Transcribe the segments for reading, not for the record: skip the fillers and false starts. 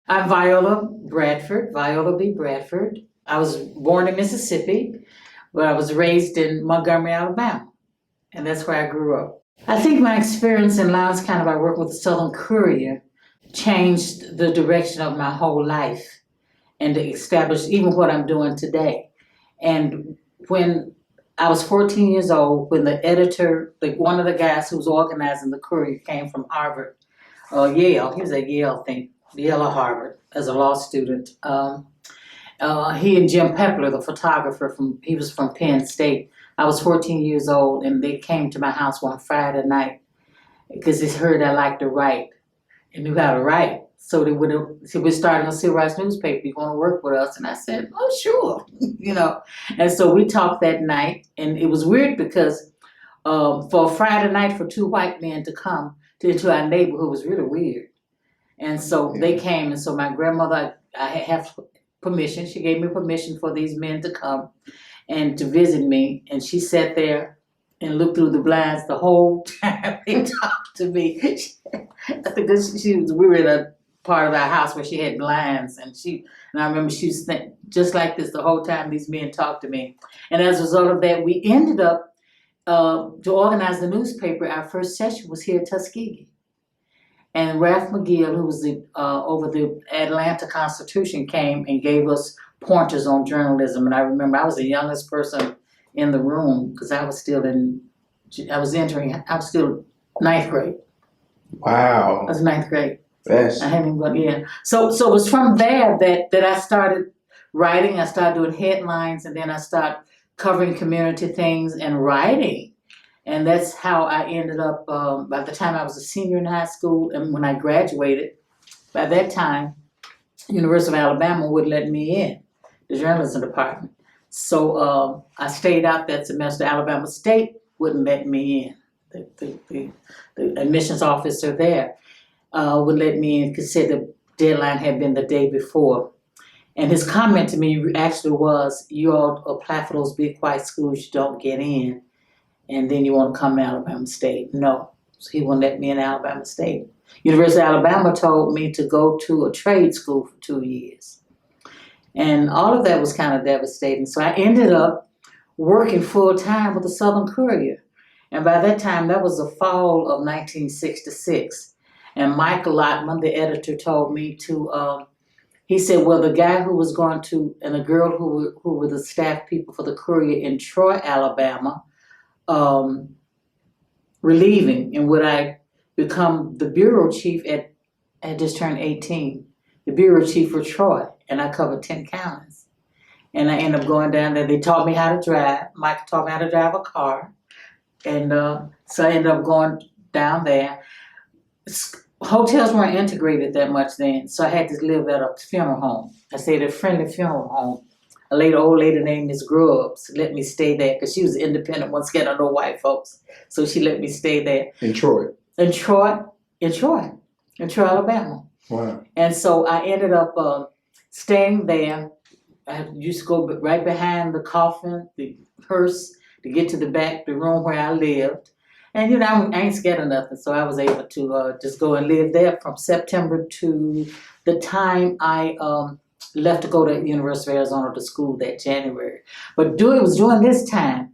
I'm Viola Bradford, Viola B. Bradford. I was born in Mississippi, but I was raised in Montgomery, Alabama, and that's where I grew up. I think my experience in Lowndes County by working with the Southern Courier changed the direction of my whole life and established even what I'm doing today. And when I was 14 years old, when the editor, one of the guys who was organizing the Courier came from Harvard, Yale, he was at Yale, I think, Yale or Harvard, as a law student. He and Jim Pepler, the photographer, he was from Penn State. I was 14 years old, and they came to my house one Friday night because they heard I liked to write and knew how to write. So we're starting a civil rights newspaper. You want to work with us? And I said, oh, sure, And so we talked that night, and it was weird because for a Friday night for two white men to come into our neighborhood was really weird. And so they came, and so my grandmother, I have permission. She gave me permission for these men to come and to visit me. And she sat there and looked through the blinds the whole time they talked to me. I think we were in a part of our house where she had blinds, and I remember she was just like this the whole time these men talked to me. And as a result of that, we ended up to organize the newspaper. Our first session was here at Tuskegee. And Ralph McGill, who was over the Atlanta Constitution, came and gave us pointers on journalism. And I remember I was the youngest person in the room because I was still ninth grade. Wow. I was ninth grade. Yes. I hadn't even gone, yeah. So it was from there that I started writing. I started doing headlines, and then I started covering community things and writing. And that's how I ended up, by the time I was a senior in high school, and when I graduated, by that time, University of Alabama would let me in, the journalism department. So I stayed out that semester. Alabama State wouldn't let me in. The admissions officer there would let me in because said the deadline had been the day before. And his comment to me actually was, you all apply for those big white schools, you don't get in. And then you want to come to Alabama State. No, so he wouldn't let me in Alabama State. University of Alabama told me to go to a trade school for 2 years. And all of that was kind of devastating. So I ended up working full time with the Southern Courier. And by that time, that was the fall of 1966. And Michael Lottman, the editor, told me to, he said, well, the guy who was going to, and the girl who were the staff people for the Courier in Troy, Alabama, relieving, and would I become the bureau chief I just turned 18, the bureau chief for Troy, and I covered 10 counties. And I ended up going down there. They taught me how to drive. Mike taught me how to drive a car. And so I ended up going down there. Hotels weren't integrated that much then, so I had to live at a funeral home. I stayed at a friendly funeral home. Old lady named Miss Grubbs let me stay there because she was independent, once again, no white folks. So she let me stay there. In Troy? In Troy, Alabama. Wow. And so I ended up staying there. I used to go right behind the coffin, the hearse, to get to the room where I lived. And I ain't scared of nothing, so I was able to just go and live there from September to the time I left to go to University of Arizona to school that January. But it was during this time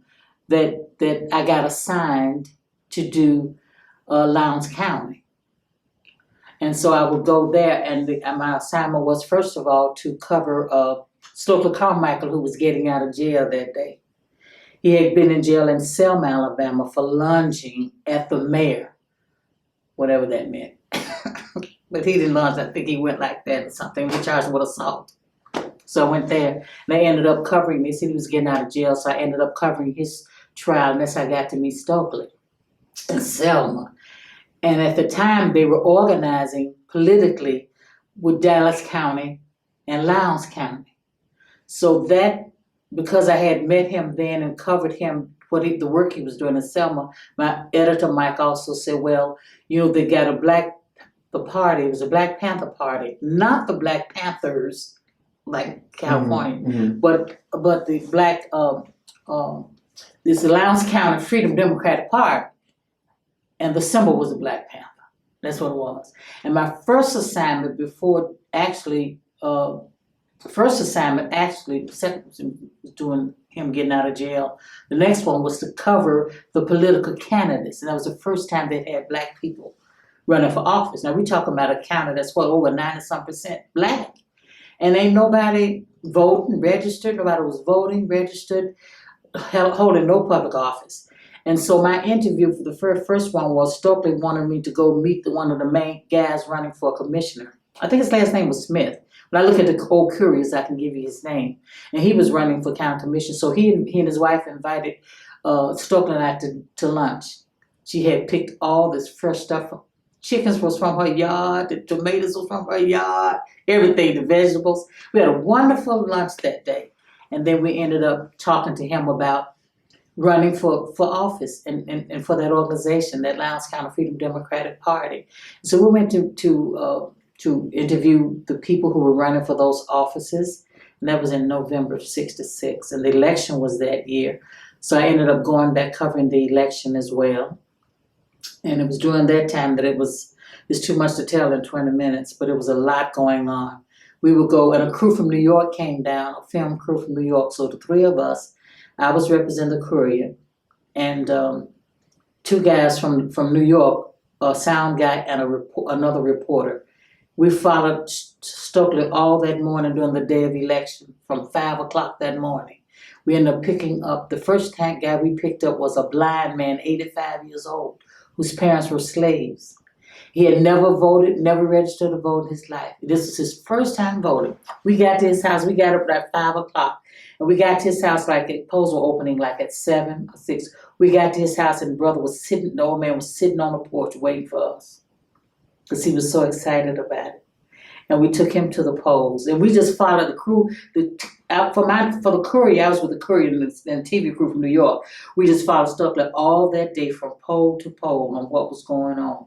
that I got assigned to do Lowndes County. And so I would go there, and my assignment was, first of all, to cover Stokely Carmichael, who was getting out of jail that day. He had been in jail in Selma, Alabama for lunging at the mayor, whatever that meant. But he didn't lunge. I think he went like that or something. We charged him with assault. So I went there, and they ended up covering me. See, he was getting out of jail, so I ended up covering his trial, and that's how I got to meet Stokely in Selma. And at the time, they were organizing politically with Dallas County and Lowndes County. So that, because I had met him then and covered him, the work he was doing in Selma, my editor, Mike, also said, well, they got the party, it was a Black Panther party, not the Black Panthers, like California, mm-hmm. but the Black, this Lowndes County Freedom Democratic Party, and the symbol was a Black Panther. That's what it was. And my first assignment actually, first assignment, actually, the second was doing him getting out of jail. The next one was to cover the political candidates. And that was the first time they'd had black people running for office. Now, we're talking about a county that's over 90-some% black. And ain't nobody voting, registered, nobody was voting, registered, holding no public office. And so my interview for the first one was Stokely wanted me to go meet one of the main guys running for commissioner. I think his last name was Smith. When I look at the old Couriers, I can give you his name. And he was running for county commission. So he and his wife invited Stokely and I to lunch. She had picked all this fresh stuff. Chickens was from her yard, the tomatoes was from her yard, everything, the vegetables. We had a wonderful lunch that day. And then we ended up talking to him about running for office and for that organization, that Lowndes County Freedom Democratic Party. So we went to interview the people who were running for those offices, and that was in November of '66, and the election was that year. So I ended up going back covering the election as well. And it was during that time that it's too much to tell in 20 minutes, but it was a lot going on. We would go, and a crew from New York came down, a film crew from New York. So the three of us, I was representing the Courier, and two guys from New York, a sound guy and another reporter. We followed Stokely all that morning during the day of election from 5 o'clock that morning. We ended up picking up, the first tank guy we picked up was a blind man, 85 years old, whose parents were slaves. He had never voted, never registered to vote in his life. This was his first time voting. We got to his house, we got up at 5 o'clock. And we got to his house like the polls were opening like at 7 or 6. We got to his house and the old man was sitting on the porch waiting for us, because he was so excited about it. And we took him to the polls. And we just followed the crew. For the Courier, I was with the Courier and the TV crew from New York. We just followed Stokely all that day from poll to poll on what was going on,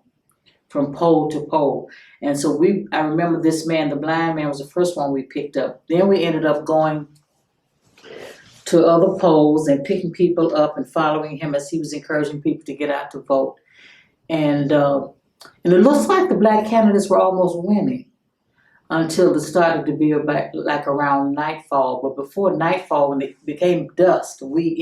from poll to poll. And so I remember this man, the blind man, was the first one we picked up. Then we ended up going to other polls and picking people up and following him as he was encouraging people to get out to vote. And it looks like the black candidates were almost winning until it started to be about like around nightfall. But before nightfall, when it became dusk, we'd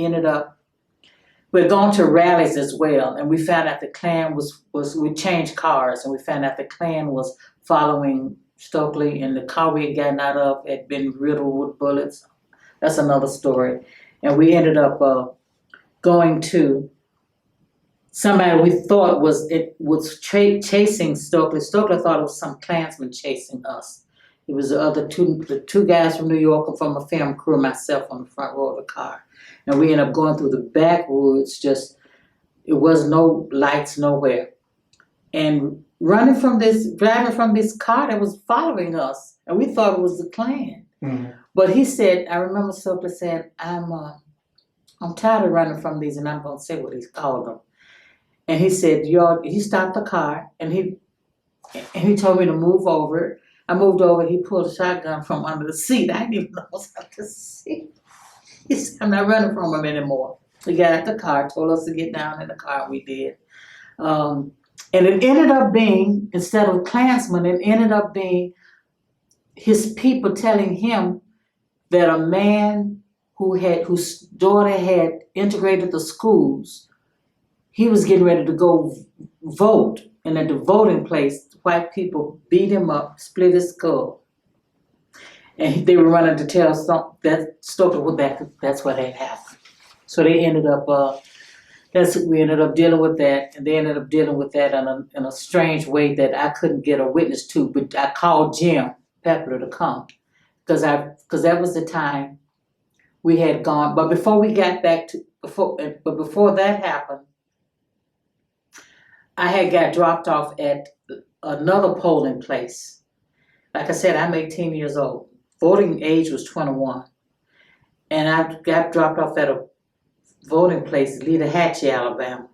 gone to rallies as well. And we found out the Klan we changed cars, and we found out the Klan was following Stokely, and the car we had gotten out of had been riddled with bullets. That's another story. And we ended up going to somebody we thought was chasing Stokely. Stokely thought it was some Klansman chasing us. It was the two guys from New York and from a film crew, and myself on the front row of the car. And we ended up going through the backwoods, it was no lights nowhere. And driving from this car that was following us, and we thought it was the Klan. Mm-hmm. But he said, I remember Stokely saying, I'm tired of running from these, and I'm going to say what he's called them. And he said, he stopped the car, and he told me to move over. I moved over, he pulled a shotgun from under the seat. I didn't even know what was under the seat. He said, I'm not running from him anymore. He got out the car, told us to get down in the car, and we did. And it ended up being, instead of Klansmen, it ended up being his people telling him that a man whose daughter had integrated the schools, he was getting ready to go vote. And at the voting place, white people beat him up, split his skull. And they were running to tell that Stokely that's what had happened. So they ended up, we ended up dealing with that, and they ended up dealing with that in a strange way that I couldn't get a witness to, but I called Jim Pepler to come, because that was the time we had gone. But before we got back before that happened, I had got dropped off at another polling place. Like I said, I'm 18 years old. Voting age was 21. And I got dropped off at a voting place, Leader-Hatchie, Alabama.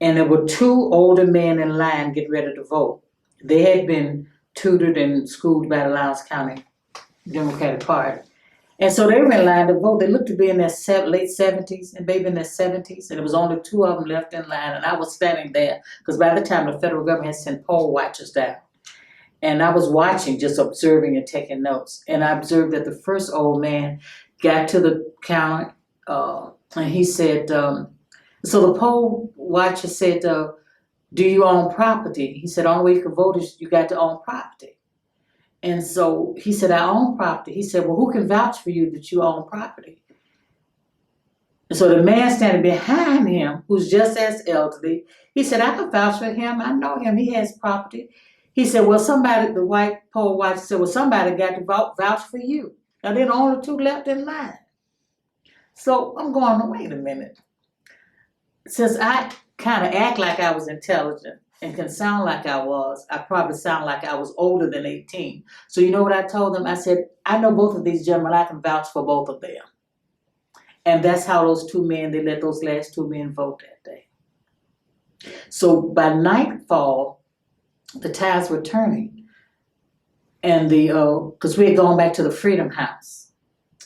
And there were two older men in line getting ready to vote. They had been tutored and schooled by the Lowndes County Democratic Party. And so they were in line to vote. They looked to be in their late 70s and maybe in their 70s. And there was only two of them left in line. And I was standing there because by the time the federal government had sent poll watchers down. And I was watching, just observing and taking notes. And I observed that the first old man got to the counter, and he said, so the poll watcher said, do you own property? He said, only way you can vote is you got to own property. And so he said, I own property. He said, well, who can vouch for you that you own property? And so the man standing behind him, who's just as elderly, he said, I can vouch for him. I know him. He has property. He said, well, somebody, the white poll watcher said, well, somebody got to vouch for you. Now, then only two left in line. So I'm going, wait a minute. Since I kind of act like I was intelligent and can sound like I was, I probably sound like I was older than 18. So you know what I told them? I said, I know both of these gentlemen. I can vouch for both of them. And that's how those two men, they let those last two men vote that day. So by nightfall, the tides were turning. And because we had gone back to the Freedom House.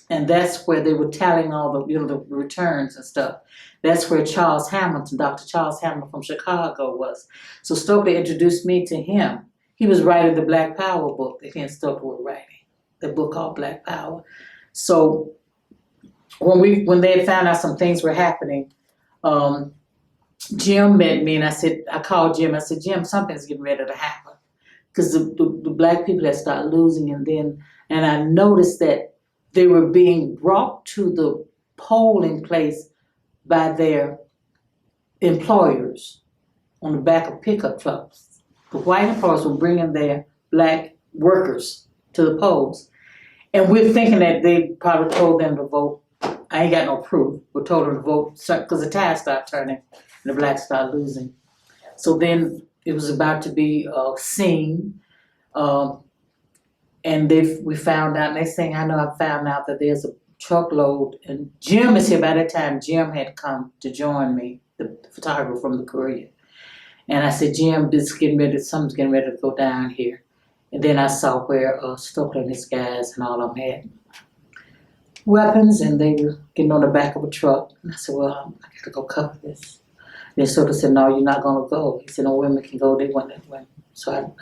And that's where they were tallying all the, the returns and stuff. That's where Charles Hamilton, Dr. Charles Hamilton from Chicago was. So Stokely introduced me to him. He was writing the Black Power book that he and Stokely were writing, the book called Black Power. So when they had found out some things were happening, Jim met me and I called Jim, I said, Jim, something's getting ready to happen. Because the black people had started losing, and I noticed that they were being brought to the polling place by their employers on the back of pickup trucks. The white employers were bringing their black workers to the polls. And we're thinking that they probably told them to vote. I ain't got no proof. We told them to vote because the tide started turning and the blacks started losing. So then it was about to be seen. And we found out, next thing I know, I found out that there's a truckload, and Jim is here. By that time, Jim had come to join me, the photographer from the Courier. And I said, Jim, something's getting ready to go down here. And then I saw where Stokely and his guys and all of them had weapons, and they were getting on the back of a truck. And I said, well, I got to go cover this. Then Stokely said, no, you're not going to go. He said, no, women can go. They went that way. So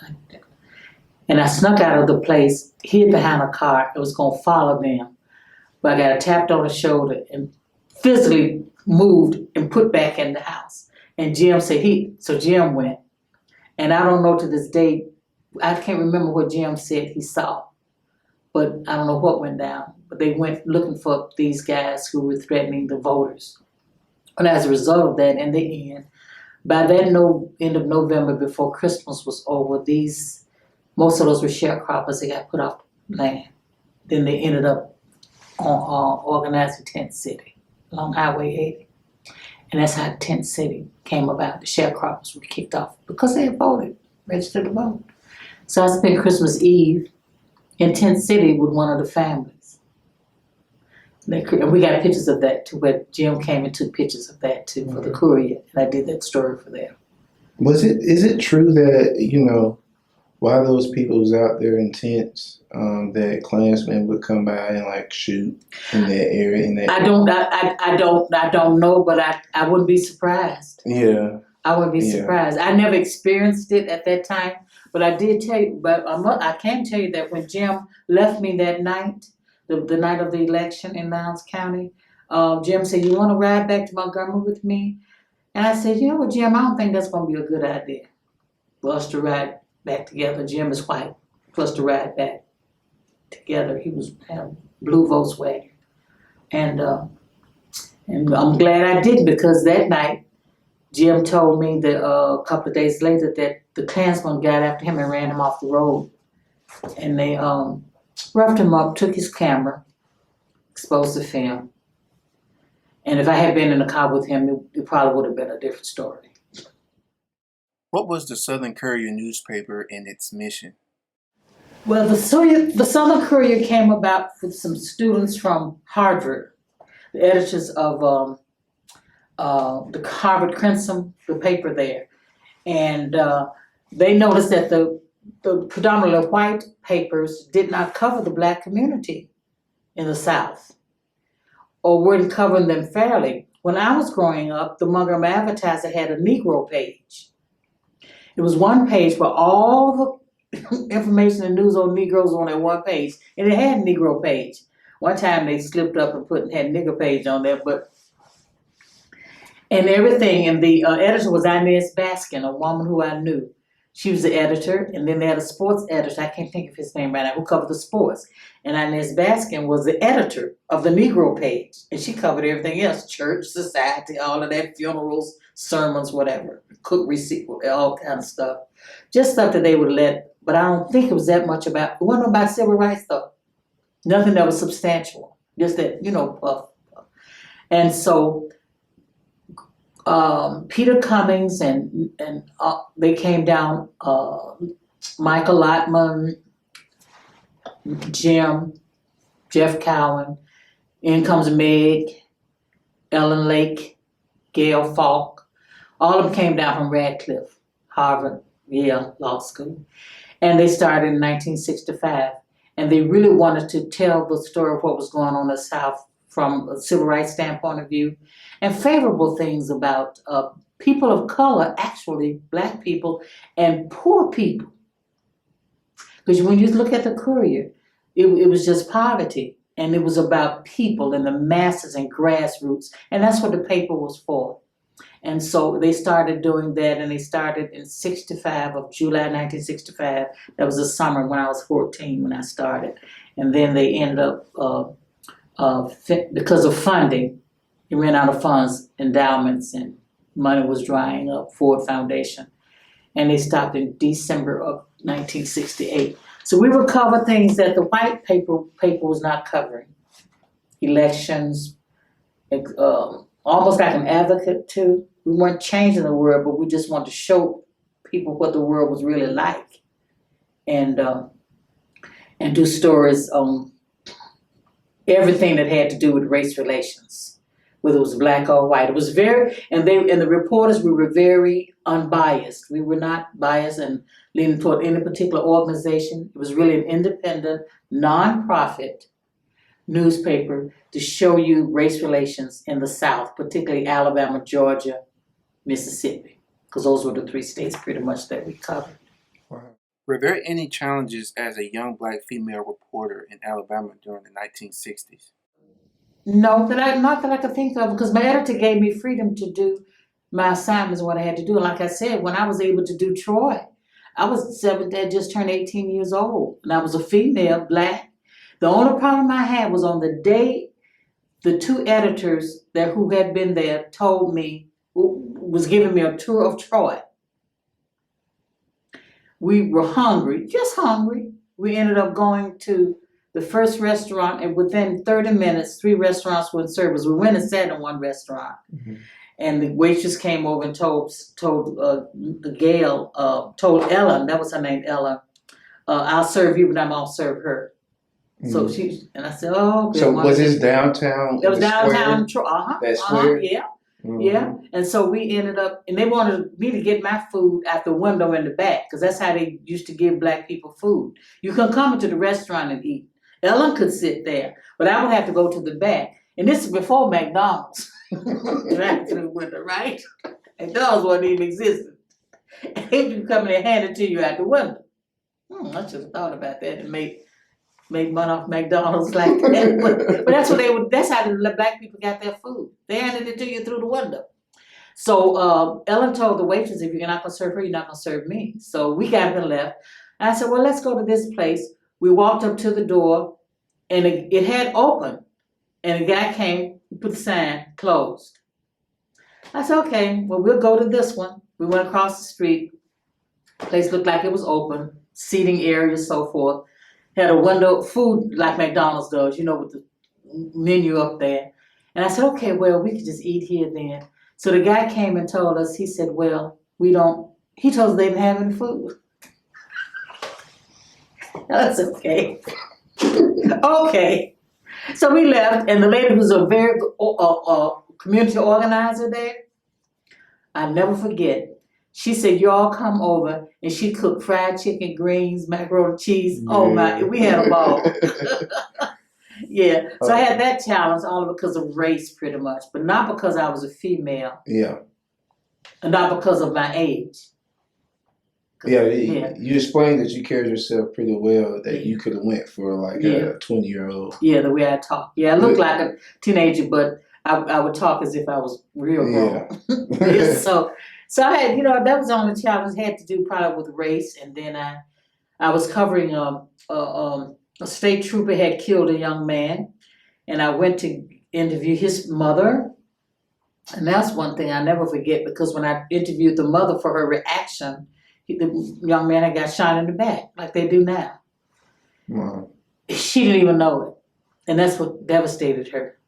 I snuck out of the place, hid behind a car. It was going to follow them. But I got tapped on the shoulder and physically moved and put back in the house. And Jim said so Jim went. And I don't know to this day, I can't remember what Jim said he saw. But I don't know what went down. But they went looking for these guys who were threatening the voters. And as a result of that, in the end, by that end of November, before Christmas was over, most of those were sharecroppers. They got put off land. Then they ended up on organizing Tent City along Highway 80. And that's how Tent City came about. The sharecroppers were kicked off because they had voted, registered to vote. So I spent Christmas Eve in Tent City with one of the families. And we got pictures of that too, where Jim came and took pictures of that too for the Courier. And I did that story for them. Is it true that, while those people was out there in tents, that Klansmen would come by and shoot in that area? I don't know, but I wouldn't be surprised. Yeah. I wouldn't be surprised. I never experienced it at that time, but I did tell you. But I can tell you that when Jim left me that night, the night of the election in Lowndes County, Jim said, "You want to ride back to Montgomery with me?" And I said, "You know what, Jim? I don't think that's going to be a good idea for us to ride back together. Jim is white, for us to ride back together." He was a blue Volkswagen. And I'm glad I did, because that night, Jim told me that a couple of days later that the Klansmen got after him and ran him off the road. And they roughed him up, took his camera, exposed the film. And if I had been in the car with him, it probably would have been a different story. What was the Southern Courier newspaper and its mission? Well, the Southern Courier came about with some students from Harvard, the editors of the Harvard Crimson, the paper there. And they noticed that the predominantly white papers did not cover the black community in the South, or weren't covering them fairly. When I was growing up, the Montgomery Advertiser had a Negro page. It was one page where all the information and news on Negroes on that one page, and it had Negro page. One time they slipped up and had nigger page on there, and everything. And the editor was Inez Baskin, a woman who I knew. She was the editor, and then they had a sports editor. I can't think of his name right now, who covered the sports. And Inez Baskin was the editor of the Negro page, and she covered everything else: church, society, all of that, funerals, sermons, whatever, cook receipt, all kind of stuff. Just stuff that they would let. But I don't think it was that much about. It wasn't about civil rights though. Nothing that was substantial. Just that, puff. And so Peter Cummings and they came down. Michael Lotman, Jeff Cowan. In comes Meg, Ellen Lake, Gail Falk. All of them came down from Radcliffe, Harvard, Yale Law School. And they started in 1965. And they really wanted to tell the story of what was going on in the South from a civil rights standpoint of view, and favorable things about people of color, actually, Black people, and poor people. Because when you look at the Courier, it was just poverty. And it was about people and the masses and grassroots. And that's what the paper was for. And so they started doing that, and they started in July 1965. That was the summer when I was 14 when I started. And then they ended up, because of funding, they ran out of funds, endowments, and money was drying up, Ford Foundation. And they stopped in December of 1968. So we would cover things that the white paper was not covering. Elections, almost like an advocate too. We weren't changing the world, but we just wanted to show people what the world was really like, and do stories on everything that had to do with race relations, whether it was Black or white. It was and the reporters, we were very unbiased. We were not biased and leaning toward any particular organization. It was really an independent, nonprofit newspaper to show you race relations in the South, particularly Alabama, Georgia, Mississippi, because those were the three states pretty much that we covered. Wow. Were there any challenges as a young Black female reporter in Alabama during the 1960s? No, not that I could think of, because my editor gave me freedom to do my assignments and what I had to do. And like I said, when I was able to do Troy, I was just turned 18 years old, and I was a female, Black. The only problem I had was on the day the two editors who had been there told me, was giving me a tour of Troy. We were hungry, just hungry. We ended up going to the first restaurant, and within 30 minutes, 3 restaurants were in service. We went and sat in one restaurant, and the waitress came over and told Ellen, that was her name, Ellen, I'll serve you, but I'm gonna serve her. So and I said, oh, okay. So was this downtown? It was downtown Troy. That square? Yeah. Yeah, and so we ended up, and they wanted me to get my food out the window in the back, because that's how they used to give Black people food. You couldn't come into the restaurant and eat. Ellen could sit there, but I would have to go to the back. And this is before McDonald's. Right to the window, right? McDonald's wasn't even existing. And they would come in and hand it to you out the window. I should have thought about that and make money off McDonald's like that. But that's how the Black people got their food. They handed it to you through the window. So Ellen told the waitress, if you're not gonna serve her, you're not gonna serve me. So we got up and left. And I said, well, let's go to this place. We walked up to the door, and it had opened. And a guy came, put the sign, closed. I said, okay, well, we'll go to this one. We went across the street. The place looked like it was open, seating area, so forth. Had a window, food like McDonald's does, with the menu up there. And I said, okay, well, we could just eat here then. So the guy came and told us, he said, well, he told us they didn't have any food. That's okay. Okay. So we left, and the lady who's a very community organizer there, I never forget. She said, y'all come over, and she cooked fried chicken, greens, macaroni and cheese. Yeah. Oh my, we had a ball. Yeah, so I had that challenge only because of race pretty much, but not because I was a female. Yeah. And not because of my age. Yeah, Yeah. you explained that you carried yourself pretty well, that Yeah. you could have went for like Yeah. a 20-year-old. Yeah, the way I talk. Yeah, I look like a teenager, but I would talk as if I was real grown. Yeah, so I had, that was the only challenge I had to do probably with race, and then I was covering a state trooper had killed a young man, and I went to interview his mother, and that's one thing I never forget because when I interviewed the mother for her reaction, the young man had got shot in the back like they do now. Wow. She didn't even know it, and that's what devastated her.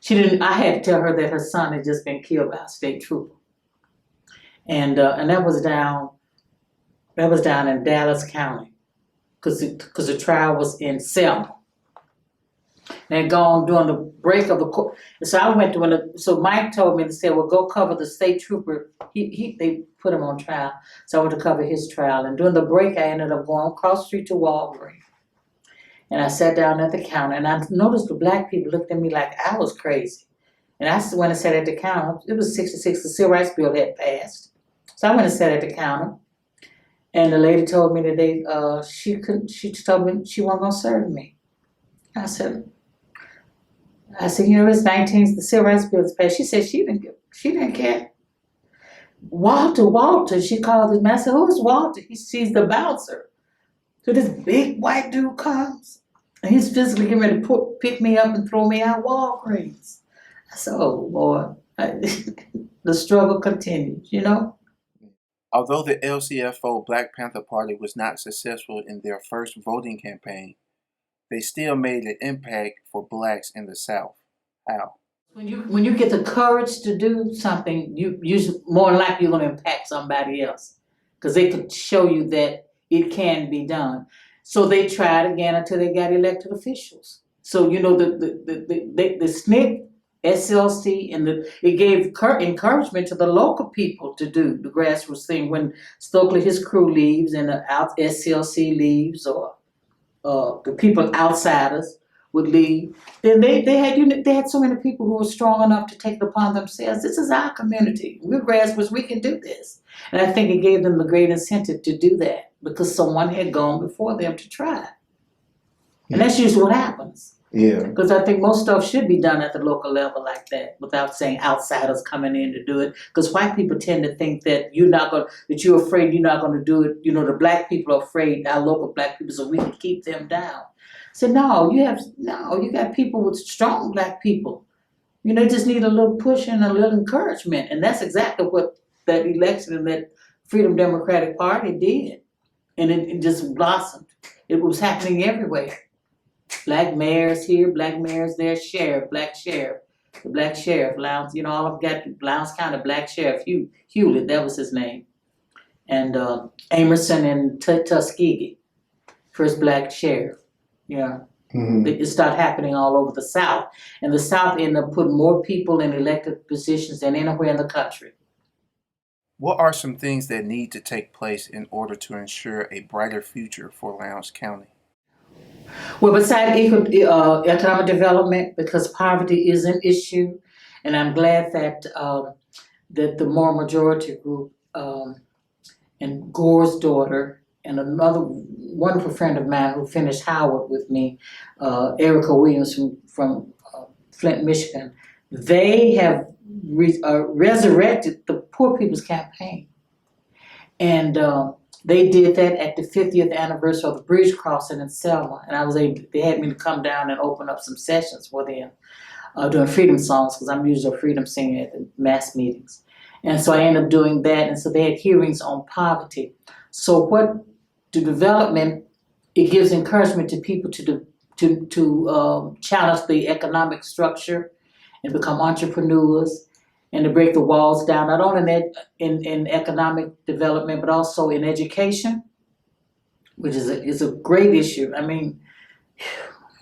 She didn't. I had to tell her that her son had just been killed by a state trooper, and that was down in Dallas County, because the trial was in Selma. They had gone during the break of the court. So I went to so Mike told me to say, well, go cover the state trooper. They put him on trial. So I went to cover his trial. And during the break, I ended up going across the street to Walgreens. And I sat down at the counter, and I noticed the black people looked at me like I was crazy. And I went and sat at the counter. It was 66, the Civil Rights Bill had passed. So I went and sat at the counter. And the lady told me that she told me she wasn't gonna serve me. I said, it's the Civil Rights Bill is passed. She said she didn't care. Walter, she called him. I said, who is Walter? She's the bouncer. So this big white dude comes, and he's physically getting ready to pick me up and throw me out Walgreens. I said, oh Lord, the struggle continues, Although the LCFO Black Panther Party was not successful in their first voting campaign, they still made an impact for blacks in the South. How? When you get the courage to do something, you more likely you're going to impact somebody else, because they could show you that it can be done. So they tried again until they got elected officials. So the SNCC, SLC, and it gave encouragement to the local people to do the grassroots thing. When Stokely his crew leaves and the SLC leaves, or the people outsiders would leave, then they had so many people who were strong enough to take it upon themselves. This is our community. We're grassroots. We can do this. And I think it gave them a great incentive to do that because someone had gone before them to try. And that's usually what happens. Yeah. Because I think most stuff should be done at the local level like that, without saying outsiders coming in to do it. Because white people tend to think that you're afraid you're not going to do it. The black people are afraid, our local black people, so we can keep them down. So no, you got people with strong black people. Just need a little push and a little encouragement. And that's exactly what that election and that Freedom Democratic Party did. And it just blossomed. It was happening everywhere. Black mayors here, black mayors there, black sheriff, the black sheriff, Lowndes, all of them got Lowndes County black sheriff, Hewlett, that was his name. And Amerson and Tuskegee, first black sheriff. Yeah. Mm-hmm. It started happening all over the South. And the South ended up putting more people in elected positions than anywhere in the country. What are some things that need to take place in order to ensure a brighter future for Lowndes County? Well, besides economic development, because poverty is an issue, and I'm glad that the Moral Majority Group and Gore's daughter and another wonderful friend of mine who finished Howard with me, Erica Williams from Flint, Michigan, they have resurrected the Poor People's Campaign. And they did that at the 50th anniversary of the bridge crossing in Selma. And they had me to come down and open up some sessions for them, doing freedom songs, because I'm usually a freedom singer at the mass meetings. And so I ended up doing that. And so they had hearings on poverty. So the development, it gives encouragement to people to challenge the economic structure and become entrepreneurs, and to break the walls down, not only in economic development, but also in education, which is a great issue. I mean,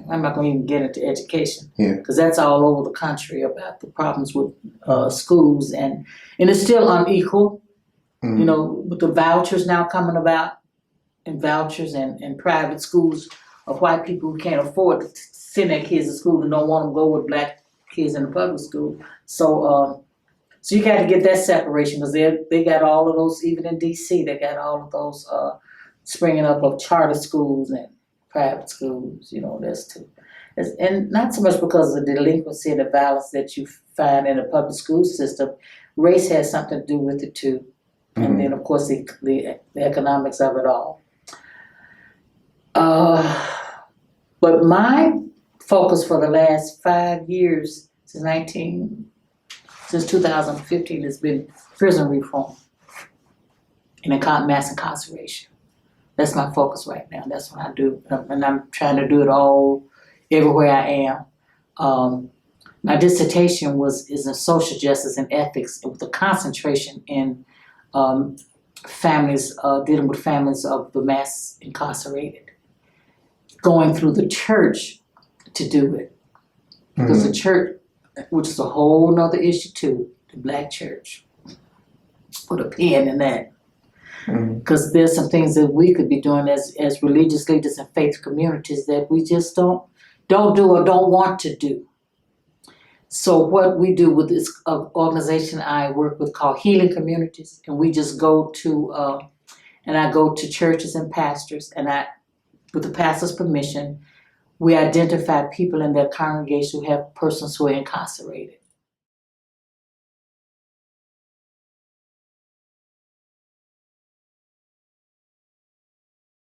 I'm not going to even get into education, because that's all over the country about the problems with schools, and it's still unequal. Mm-hmm. With the vouchers now coming about, and vouchers and private schools of white people who can't afford to send their kids to school and don't want them to go with black kids in the public school. So So you got to get that separation because they got all of those, even in DC, they got all of those springing up of charter schools and private schools, that's too. And not so much because of the delinquency and the violence that you find in the public school system, race has something to do with it too. Mm-hmm. And then of course the economics of it all. But my focus for the last 5 years, since 2015, has been prison reform and mass incarceration. That's my focus right now. That's what I do, and I'm trying to do it all everywhere I am. My dissertation is in social justice and ethics with a concentration in families, dealing with families of the mass incarcerated, going through the church to do it. Because the church, which is a whole nother issue too, the black church, put a pin in that. Because there's some things that we could be doing as religious leaders and faith communities that we just don't do or don't want to do. So what we do with this organization I work with called Healing Communities, and we just go to, and I go to churches and pastors, and with the pastor's permission, we identify people in their congregation who have persons who are incarcerated.